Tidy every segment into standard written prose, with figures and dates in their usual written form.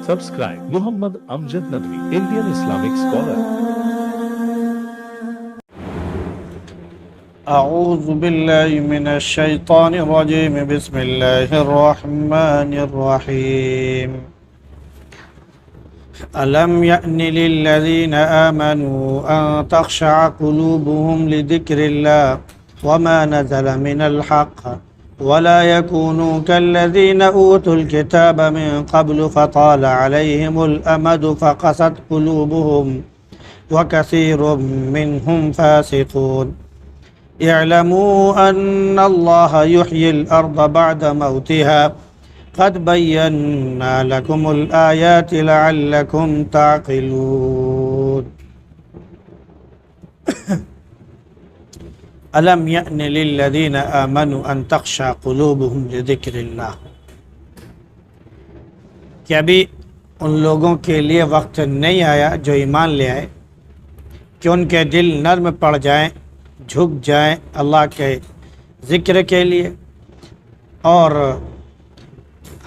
Subscribe Muhammad Amjad Nadwi, Indian Islamic scholar. أعوذ بالله من الشيطان الرجيم بسم الله الرحمن الرحيم ألم يأن للذين آمنوا أن تخشع قلوبهم لذكر الله وما نزل من الحق ولا يكونوا كالذين أوتوا الكتاب من قبل فطال عليهم الأمد فقست قلوبهم وكثير منهم فاسقون اعلموا أن الله يحيي الأرض بعد موتها قد بينا لكم الآيات لعلكم تعقلون ألم يأن للذين آمنوا أن تخشع قلوبهم لذكر الله کہ ابھی ان لوگوں کے لیے وقت نہیں آیا جو ایمان لے آئے کہ ان کے دل نرم پڑ جائیں، جھک جائیں اللہ کے ذکر کے لیے اور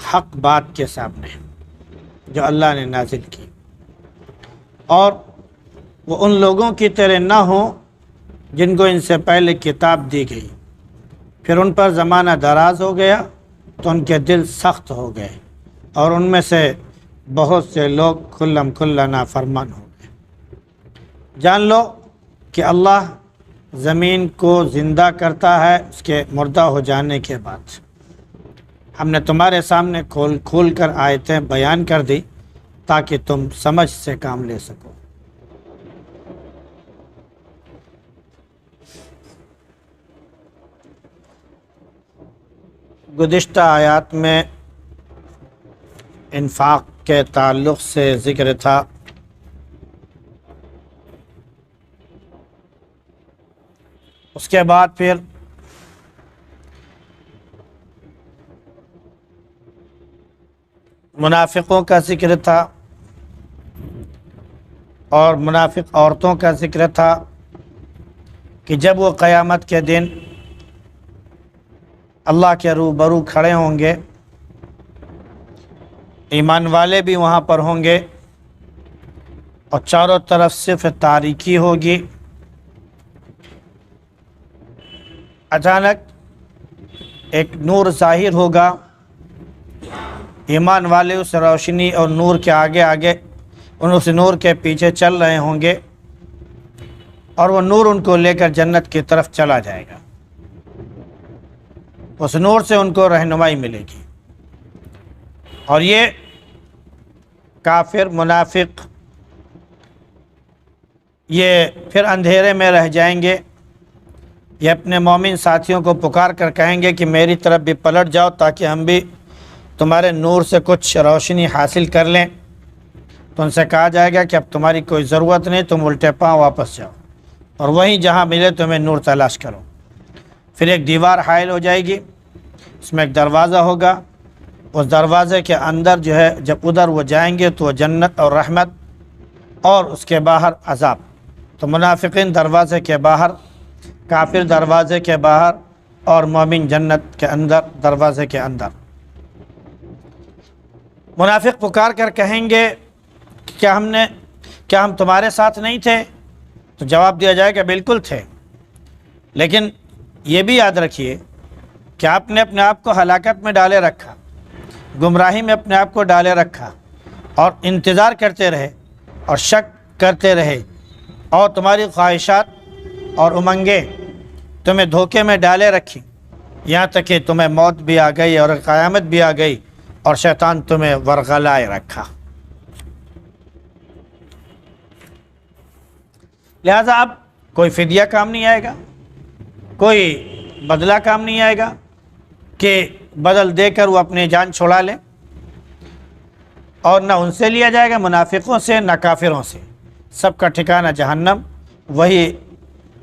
حق بات کے سامنے جو اللہ نے نازل کی، اور وہ ان لوگوں کی طرح نہ ہوں جن کو ان سے پہلے کتاب دی گئی، پھر ان پر زمانہ دراز ہو گیا تو ان کے دل سخت ہو گئے اور ان میں سے بہت سے لوگ کھلم کھلا نافرمان ہو گئے۔ جان لو کہ اللہ زمین کو زندہ کرتا ہے اس کے مردہ ہو جانے کے بعد۔ ہم نے تمہارے سامنے کھول کر آیتیں بیان کر دی تاکہ تم سمجھ سے کام لے سکو۔ گزشتہ آیات میں انفاق کے تعلق سے ذکر تھا، اس کے بعد پھر منافقوں کا ذکر تھا اور منافق عورتوں کا ذکر تھا کہ جب وہ قیامت کے دن اللہ کے روبرو کھڑے ہوں گے، ایمان والے بھی وہاں پر ہوں گے اور چاروں طرف صرف تاریکی ہوگی۔ اچانک ایک نور ظاہر ہوگا، ایمان والے اس روشنی اور نور کے آگے اس نور کے پیچھے چل رہے ہوں گے اور وہ نور ان کو لے کر جنت کی طرف چلا جائے گا، اس نور سے ان کو رہنمائی ملے گی، اور یہ کافر منافق یہ پھر اندھیرے میں رہ جائیں گے۔ یہ اپنے مومن ساتھیوں کو پکار کر کہیں گے کہ میری طرف بھی پلٹ جاؤ تاکہ ہم بھی تمہارے نور سے کچھ روشنی حاصل کر لیں، تو ان سے کہا جائے گا کہ اب تمہاری کوئی ضرورت نہیں، تم الٹے پاؤں واپس جاؤ اور وہیں جہاں ملے تمہیں نور تلاش کرو۔ پھر ایک دیوار حائل ہو جائے گی، اس میں ایک دروازہ ہوگا، اس دروازے کے اندر جو ہے جب ادھر وہ جائیں گے تو وہ جنت اور رحمت اور اس کے باہر عذاب۔ تو منافقین دروازے کے باہر، کافر دروازے کے باہر اور مومن جنت کے اندر دروازے کے اندر۔ منافق پکار کر کہیں گے کیا ہم تمہارے ساتھ نہیں تھے؟ تو جواب دیا جائے کہ بالکل تھے، لیکن یہ بھی یاد رکھیے کہ آپ نے اپنے آپ کو ہلاکت میں ڈالے رکھا، گمراہی میں اپنے آپ کو ڈالے رکھا اور انتظار کرتے رہے اور شک کرتے رہے، اور تمہاری خواہشات اور امنگیں تمہیں دھوکے میں ڈالے رکھی، یہاں تک کہ تمہیں موت بھی آ گئی اور قیامت بھی آ گئی اور شیطان تمہیں ورغلائے رکھا۔ لہذا اب کوئی فدیہ کام نہیں آئے گا، کوئی بدلہ کام نہیں آئے گا کہ بدل دے کر وہ اپنی جان چھڑا لیں، اور نہ ان سے لیا جائے گا منافقوں سے نہ کافروں سے، سب کا ٹھکانہ جہنم، وہی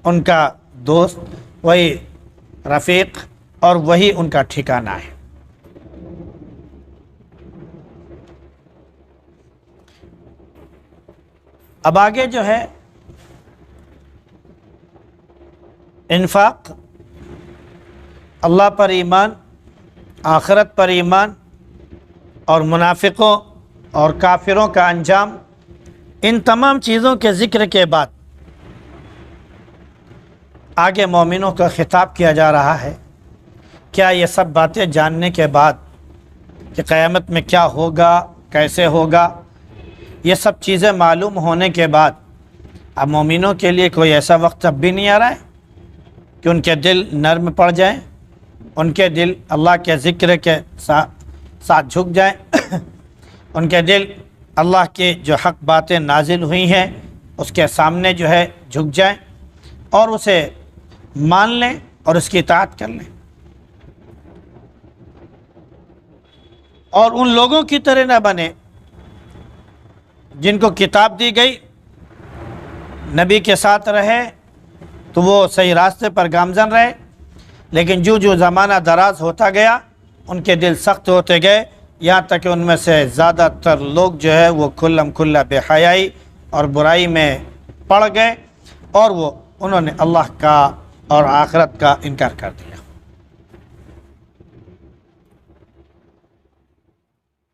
ان کا دوست، وہی رفیق اور وہی ان کا ٹھکانہ ہے۔ اب آگے جو ہے انفاق، اللہ پر ایمان، آخرت پر ایمان اور منافقوں اور کافروں کا انجام، ان تمام چیزوں کے ذکر کے بعد آگے مومنوں کا خطاب کیا جا رہا ہے۔ کیا یہ سب باتیں جاننے کے بعد کہ قیامت میں کیا ہوگا، کیسے ہوگا، یہ سب چیزیں معلوم ہونے کے بعد اب مومنوں کے لیے کوئی ایسا وقت اب بھی نہیں آ رہا ہے کہ ان کے دل نرم پڑ جائیں، ان کے دل اللہ کے ذکر کے ساتھ جھک جائیں، ان کے دل اللہ کی جو حق باتیں نازل ہوئی ہیں اس کے سامنے جو ہے جھک جائیں اور اسے مان لیں اور اس کی اطاعت کر لیں، اور ان لوگوں کی طرح نہ بنے جن کو کتاب دی گئی، نبی کے ساتھ رہے تو وہ صحیح راستے پر گامزن رہے، لیکن جو زمانہ دراز ہوتا گیا ان کے دل سخت ہوتے گئے، یہاں تک کہ ان میں سے زیادہ تر لوگ جو ہے وہ کھلم کھلا بے حیائی اور برائی میں پڑ گئے، اور انہوں نے اللہ کا اور آخرت کا انکار کر دیا۔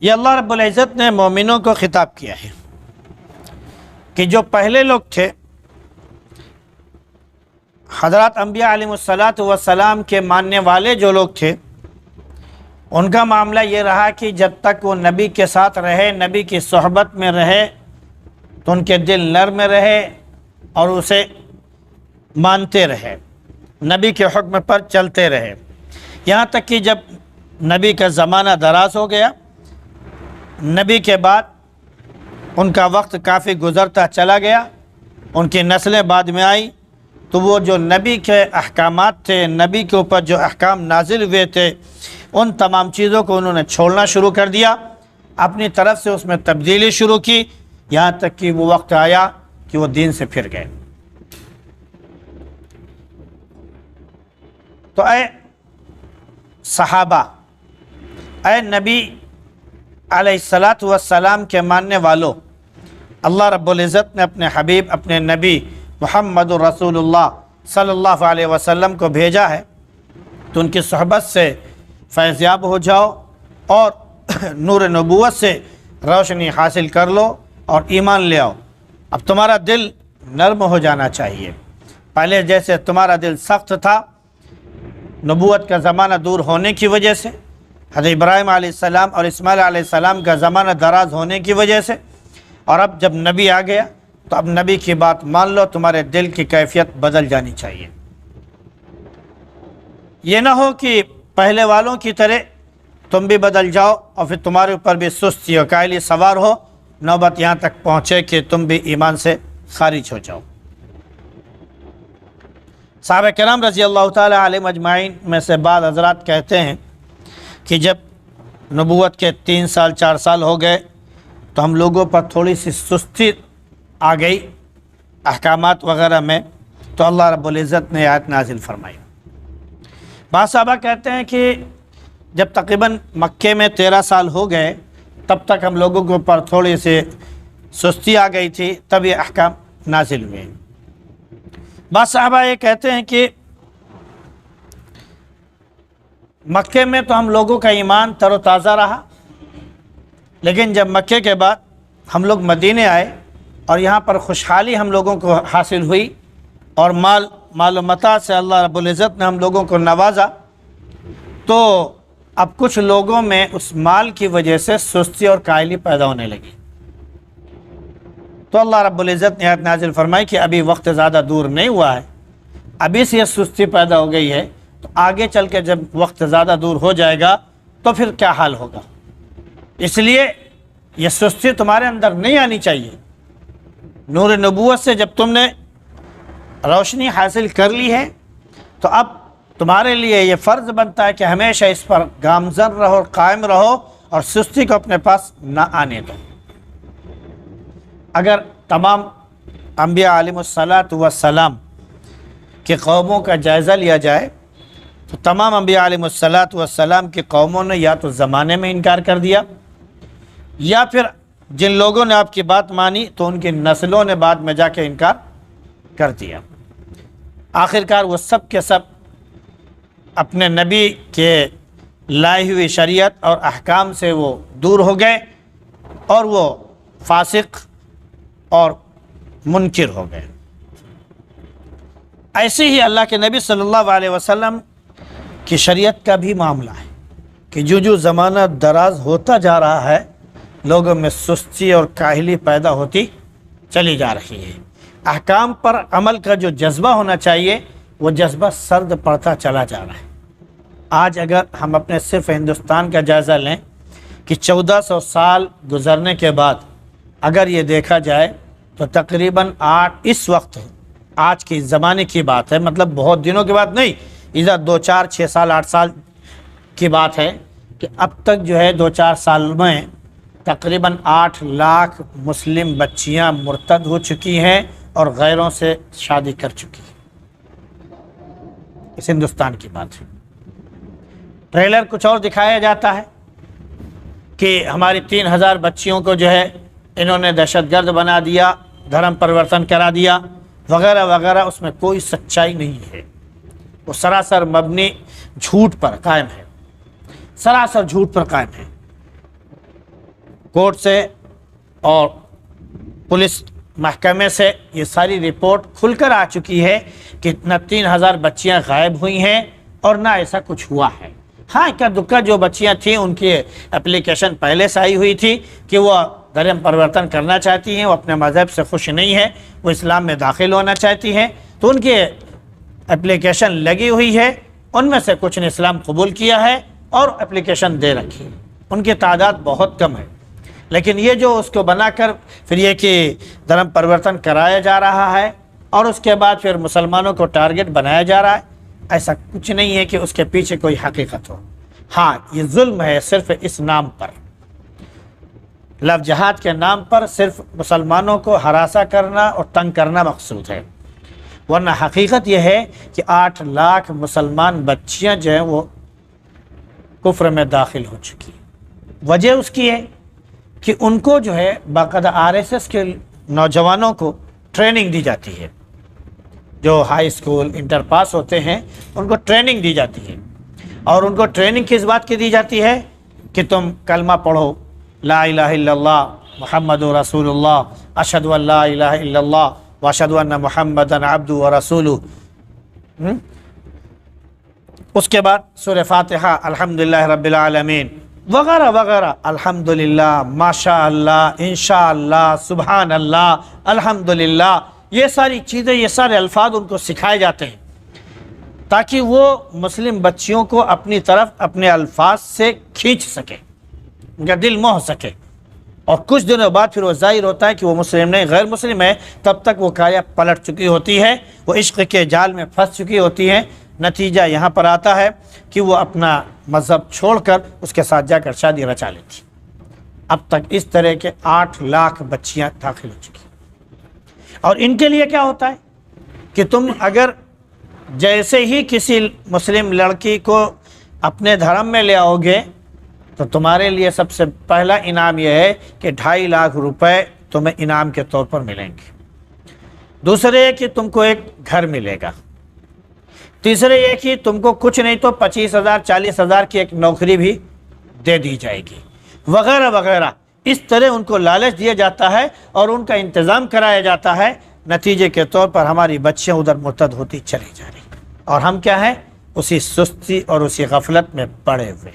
یہ اللہ رب العزت نے مومنوں کو خطاب کیا ہے کہ جو پہلے لوگ تھے، حضرات انبیاء علیہ السلام کے ماننے والے جو لوگ تھے، ان کا معاملہ یہ رہا کہ جب تک وہ نبی کے ساتھ رہے، نبی کی صحبت میں رہے، تو ان کے دل نرم رہے اور اسے مانتے رہے، نبی کے حکم پر چلتے رہے، یہاں تک کہ جب نبی کا زمانہ دراز ہو گیا، نبی کے بعد ان کا وقت کافی گزرتا چلا گیا، ان کی نسلیں بعد میں آئی، تو وہ جو نبی کے احکامات تھے، نبی کے اوپر جو احکام نازل ہوئے تھے، ان تمام چیزوں کو انہوں نے چھوڑنا شروع کر دیا، اپنی طرف سے اس میں تبدیلی شروع کی، یہاں تک کہ وہ وقت آیا کہ وہ دین سے پھر گئے۔ تو اے صحابہ، اے نبی علیہ السلام کے ماننے والوں، اللہ رب العزت نے اپنے حبیب، اپنے نبی محمد رسول اللہ صلی اللہ علیہ وسلم کو بھیجا ہے، تو ان کی صحبت سے فیض یاب ہو جاؤ اور نور نبوت سے روشنی حاصل کر لو اور ایمان لے آؤ۔ اب تمہارا دل نرم ہو جانا چاہیے، پہلے جیسے تمہارا دل سخت تھا نبوت کا زمانہ دور ہونے کی وجہ سے، حضرت ابراہیم علیہ السلام اور اسماعیل علیہ السلام کا زمانہ دراز ہونے کی وجہ سے، اور اب جب نبی آ گیا تو اب نبی کی بات مان لو، تمہارے دل کی کیفیت بدل جانی چاہیے۔ یہ نہ ہو کہ پہلے والوں کی طرح تم بھی بدل جاؤ اور پھر تمہارے اوپر بھی سستی اور کائلی سوار ہو، نوبت یہاں تک پہنچے کہ تم بھی ایمان سے خارج ہو جاؤ۔ صحابہ کرام رضی اللہ تعالی علیہم اجمعین میں سے بعض حضرات کہتے ہیں کہ جب نبوت کے 3 سال 4 سال ہو گئے تو ہم لوگوں پر تھوڑی سی سستی آ گئی احکامات وغیرہ میں، تو اللہ رب العزت نے آیت نازل فرمائی۔ بعض صحابہ کہتے ہیں کہ جب تقریباً مکے میں 13 سال ہو گئے تب تک ہم لوگوں کے اوپر تھوڑی سی سستی آ گئی تھی، تب یہ احکام نازل ہوئے۔ بعض صحابہ یہ کہتے ہیں کہ مکے میں تو ہم لوگوں کا ایمان تر و تازہ رہا، لیکن جب مکے کے بعد ہم لوگ مدینے آئے اور یہاں پر خوشحالی ہم لوگوں کو حاصل ہوئی اور مال و متاع سے اللہ رب العزت نے ہم لوگوں کو نوازا، تو اب کچھ لوگوں میں اس مال کی وجہ سے سستی اور کائلی پیدا ہونے لگی۔ تو اللہ رب العزت نے آیت نازل فرمائی کہ ابھی وقت زیادہ دور نہیں ہوا ہے، ابھی سے یہ سستی پیدا ہو گئی ہے، تو آگے چل کے جب وقت زیادہ دور ہو جائے گا تو پھر کیا حال ہوگا، اس لیے یہ سستی تمہارے اندر نہیں آنی چاہیے۔ نور نبوت سے جب تم نے روشنی حاصل کر لی ہے تو اب تمہارے لیے یہ فرض بنتا ہے کہ ہمیشہ اس پر گامزن رہو، قائم رہو اور سستی کو اپنے پاس نہ آنے دو۔ اگر تمام انبیاء علیہ السلام کے قوموں کا جائزہ لیا جائے تو تمام انبیاء علیہ السلام کی قوموں نے یا تو زمانے میں انکار کر دیا، یا پھر جن لوگوں نے آپ کی بات مانی تو ان کی نسلوں نے بعد میں جا کے انکار کر دیا۔ آخرکار وہ سب کے سب اپنے نبی کے لائی ہوئی شریعت اور احکام سے وہ دور ہو گئے اور وہ فاسق اور منکر ہو گئے۔ ایسے ہی اللہ کے نبی صلی اللہ علیہ وسلم کی شریعت کا بھی معاملہ ہے کہ جو زمانہ دراز ہوتا جا رہا ہے، لوگوں میں سستی اور کاہلی پیدا ہوتی چلی جا رہی ہے۔ احکام پر عمل کا جو جذبہ ہونا چاہیے وہ جذبہ سرد پڑتا چلا جا رہا ہے۔ آج اگر ہم اپنے صرف ہندوستان کا جائزہ لیں کہ 1400 سال گزرنے کے بعد اگر یہ دیکھا جائے تو تقریباً اس وقت آج کے زمانے کی بات ہے، مطلب بہت دنوں کی بات نہیں، ادھر 2 4 6 سال 8 سال کی بات ہے کہ اب تک جو ہے 2 4 سال میں تقریباً 8 لاکھ مسلم بچیاں مرتد ہو چکی ہیں اور غیروں سے شادی کر چکی ہیں۔ اس ہندوستان کی بات ہے۔ ٹریلر کچھ اور دکھایا جاتا ہے کہ ہماری 3000 بچیوں کو جو ہے انہوں نے دہشت گرد بنا دیا، دھرم پرورتن کرا دیا وغیرہ وغیرہ۔ اس میں کوئی سچائی نہیں ہے، وہ سراسر مبنی جھوٹ پر قائم ہے، سراسر جھوٹ پر قائم ہے۔ کورٹ سے اور پولیس محکمے سے یہ ساری رپورٹ کھل کر آ چکی ہے کہ نہ 3000 بچیاں غائب ہوئی ہیں اور نہ ایسا کچھ ہوا ہے۔ ہاں اکا دکا جو بچیاں تھیں ان کی اپلیکیشن پہلے سے آئی ہوئی تھی کہ وہ دھرم پرورتن کرنا چاہتی ہیں، وہ اپنے مذہب سے خوش نہیں ہے، وہ اسلام میں داخل ہونا چاہتی ہیں، تو ان کی اپلیکیشن لگی ہوئی ہے۔ ان میں سے کچھ نے اسلام قبول کیا ہے اور اپلیکیشن دے رکھی ہے، ان کی تعداد بہت کم ہے۔ لیکن یہ جو اس کو بنا کر پھر یہ کہ دھرم پرورتن کرایا جا رہا ہے اور اس کے بعد پھر مسلمانوں کو ٹارگٹ بنایا جا رہا ہے، ایسا کچھ نہیں ہے کہ اس کے پیچھے کوئی حقیقت ہو۔ ہاں یہ ظلم ہے صرف اس نام پر، لو جہاد کے نام پر صرف مسلمانوں کو ہراساں کرنا اور تنگ کرنا مقصود ہے، ورنہ حقیقت یہ ہے کہ 8 لاکھ مسلمان بچیاں جو ہیں وہ کفر میں داخل ہو چکی ہیں۔ وجہ اس کی ہے کہ ان کو جو ہے باقاعدہ RSS کے نوجوانوں کو ٹریننگ دی جاتی ہے، جو ہائی اسکول انٹر پاس ہوتے ہیں ان کو ٹریننگ دی جاتی ہے، اور ان کو ٹریننگ کس بات کی دی جاتی ہے کہ تم کلمہ پڑھو، لا الہ الا اللہ محمد رسول اللہ، اشہد ان لا الہ الا اللہ واشہد ان محمدا عبدہ ورسولہ۔ اس کے بعد سورہ فاتحہ، الحمدللہ رب العالمین وغیرہ وغیرہ، الحمدللہ، ماشاء اللہ، انشاءاللہ، سبحان اللہ، الحمدللہ، یہ ساری چیزیں، یہ سارے الفاظ ان کو سکھائے جاتے ہیں تاکہ وہ مسلم بچیوں کو اپنی طرف اپنے الفاظ سے کھینچ سکے، ان کا دل موہ سکے، اور کچھ دنوں بعد پھر وہ ظاہر ہوتا ہے کہ وہ مسلم نہیں غیر مسلم ہے، تب تک وہ کایا پلٹ چکی ہوتی ہے، وہ عشق کے جال میں پھنس چکی ہوتی ہے۔ نتیجہ یہاں پر آتا ہے کہ وہ اپنا مذہب چھوڑ کر اس کے ساتھ جا کر شادی رچا لیتی۔ اب تک اس طرح کے 8 لاکھ بچیاں داخل ہو چکی، اور ان کے لیے کیا ہوتا ہے کہ تم اگر جیسے ہی کسی مسلم لڑکی کو اپنے دھرم میں لے آؤ گے تو تمہارے لیے سب سے پہلا انعام یہ ہے کہ 2.5 لاکھ روپے تمہیں انعام کے طور پر ملیں گے، دوسرے کہ تم کو ایک گھر ملے گا، تیسرے یہ کہ تم کو کچھ نہیں تو 25,000 40,000 کی ایک نوکری بھی دے دی جائے گی، وغیرہ وغیرہ۔ اس طرح ان کو لالچ دیا جاتا ہے اور ان کا انتظام کرایا جاتا ہے، نتیجے کے طور پر ہماری بچیاں ادھر مرتد ہوتی چلی جا رہی، اور ہم کیا ہیں، اسی سستی اور اسی غفلت میں پڑے ہوئے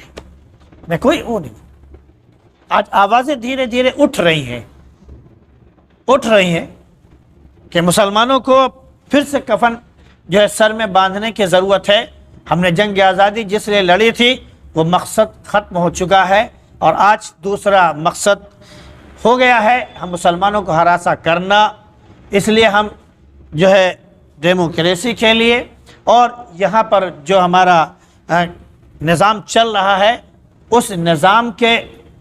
میں کوئی وہ نہیں۔ آج آوازیں دھیرے دھیرے اٹھ رہی ہیں کہ مسلمانوں کو پھر سے کفن جو ہے سر میں باندھنے کی ضرورت ہے۔ ہم نے جنگ آزادی جس لیے لڑی تھی وہ مقصد ختم ہو چکا ہے، اور آج دوسرا مقصد ہو گیا ہے، ہم مسلمانوں کو ہراساں کرنا۔ اس لیے ہم جو ہے ڈیموکریسی کے لیے اور یہاں پر جو ہمارا نظام چل رہا ہے اس نظام کے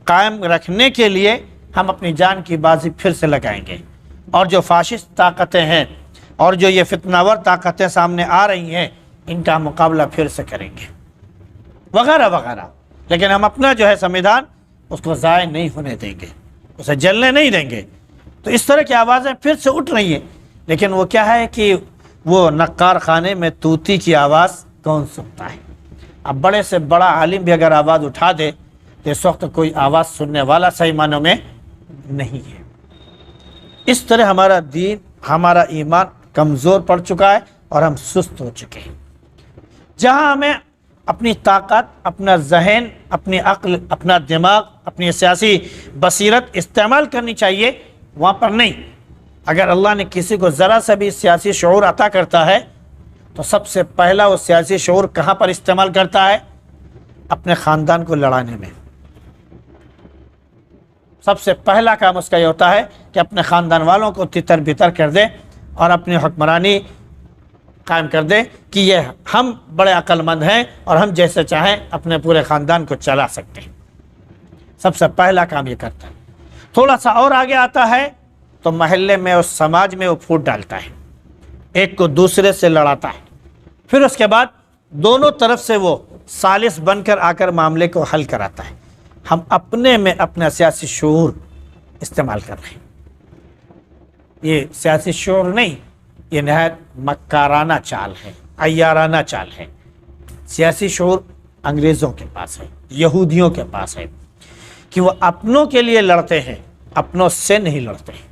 قائم رکھنے کے لیے ہم اپنی جان کی بازی پھر سے لگائیں گے، اور جو فاشسٹ طاقتیں ہیں اور جو یہ فتنہ ور طاقتیں سامنے آ رہی ہیں ان کا مقابلہ پھر سے کریں گے، وغیرہ وغیرہ۔ لیکن ہم اپنا جو ہے سمویدھان اس کو ضائع نہیں ہونے دیں گے، اسے جلنے نہیں دیں گے۔ تو اس طرح کی آوازیں پھر سے اٹھ رہی ہیں، لیکن وہ کیا ہے کہ وہ نقار خانے میں طوطی کی آواز کون سنتا ہے؟ اب بڑے سے بڑا عالم بھی اگر آواز اٹھا دے تو اس وقت کوئی آواز سننے والا صحیح معنوں میں نہیں ہے۔ اس طرح ہمارا دین، ہمارا ایمان کمزور پڑ چکا ہے اور ہم سست ہو چکے ہیں۔ جہاں ہمیں اپنی طاقت، اپنا ذہن، اپنی عقل، اپنا دماغ، اپنی سیاسی بصیرت استعمال کرنی چاہیے، وہاں پر نہیں۔ اگر اللہ نے کسی کو ذرا سا بھی سیاسی شعور عطا کرتا ہے تو سب سے پہلا وہ سیاسی شعور کہاں پر استعمال کرتا ہے؟ اپنے خاندان کو لڑانے میں۔ سب سے پہلا کام اس کا یہ ہوتا ہے کہ اپنے خاندان والوں کو تتر بتر کر دے اور اپنی حکمرانی قائم کر دے کہ یہ ہم بڑے عقل مند ہیں اور ہم جیسے چاہیں اپنے پورے خاندان کو چلا سکتے ہیں۔ سب سے پہلا کام یہ کرتا ہے۔ تھوڑا سا اور آگے آتا ہے تو محلے میں اور سماج میں وہ پھوٹ ڈالتا ہے، ایک کو دوسرے سے لڑاتا ہے، پھر اس کے بعد دونوں طرف سے وہ ثالث بن کر آ کر معاملے کو حل کراتا ہے۔ ہم اپنے میں اپنا سیاسی شعور استعمال کر رہے ہیں۔ یہ سیاسی شعور نہیں، یہ نہایت مکارانہ چال ہے، عیارانہ چال ہے۔ سیاسی شعور انگریزوں کے پاس ہے، یہودیوں کے پاس ہے، کہ وہ اپنوں کے لیے لڑتے ہیں، اپنوں سے نہیں لڑتے ہیں۔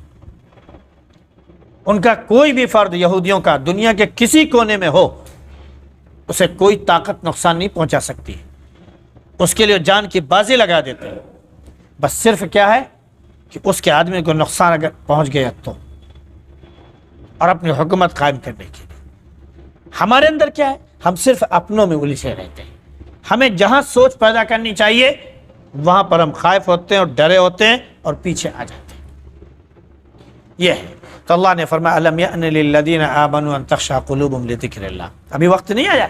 ان کا کوئی بھی فرد یہودیوں کا دنیا کے کسی کونے میں ہو، اسے کوئی طاقت نقصان نہیں پہنچا سکتی، اس کے لیے جان کی بازی لگا دیتے ہیں۔ بس صرف کیا ہے کہ اس کے آدمی کو نقصان اگر پہنچ گیا تو، اور اپنی حکومت قائم کرنے کے لیے۔ ہمارے اندر کیا ہے؟ ہم صرف اپنوں میں الجھے رہتے ہیں۔ ہمیں جہاں سوچ پیدا کرنی چاہیے وہاں پر ہم خائف ہوتے ہیں اور ڈرے ہوتے ہیں اور پیچھے آ جاتے ہیں۔ یہ ہے تو اللہ نے فرمایا الم یأن للذین آمنوا ان تخشع قلوبهم لذکر اللہ۔ ابھی وقت نہیں آیا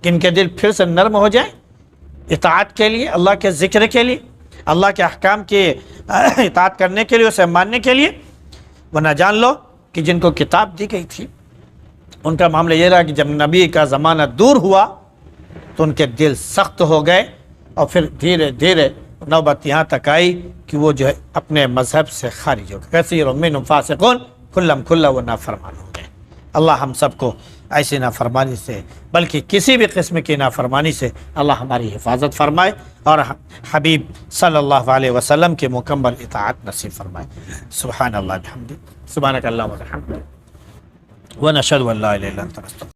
کہ ان کے دل پھر سے نرم ہو جائیں اطاعت کے لیے، اللہ کے ذکر کے لیے، اللہ کے احکام کی اطاعت کرنے کے لیے، اسے ماننے کے لیے۔ ورنہ جان لو کہ جن کو کتاب دی گئی تھی ان کا معاملہ یہ رہا کہ جب نبی کا زمانہ دور ہوا تو ان کے دل سخت ہو گئے، اور پھر دھیرے دھیرے نوبت یہاں تک آئی کہ وہ جو ہے اپنے مذہب سے خارج ہو گئے۔ کثیر منہم فاسقون، کلم کھلا وہ نافرمان ہو گئے۔ اللہ ہم سب کو ایسی نافرمانی سے، بلکہ کسی بھی قسم کی نافرمانی سے اللہ ہماری حفاظت فرمائے اور حبیب صلی اللہ علیہ وسلم کے مکمل اطاعت نصیب فرمائے۔ سبحان اللہ بحمدہ، سبحانک اللہم و بحمدک، ونشہد ان لا الہ الا انت نستغفرک۔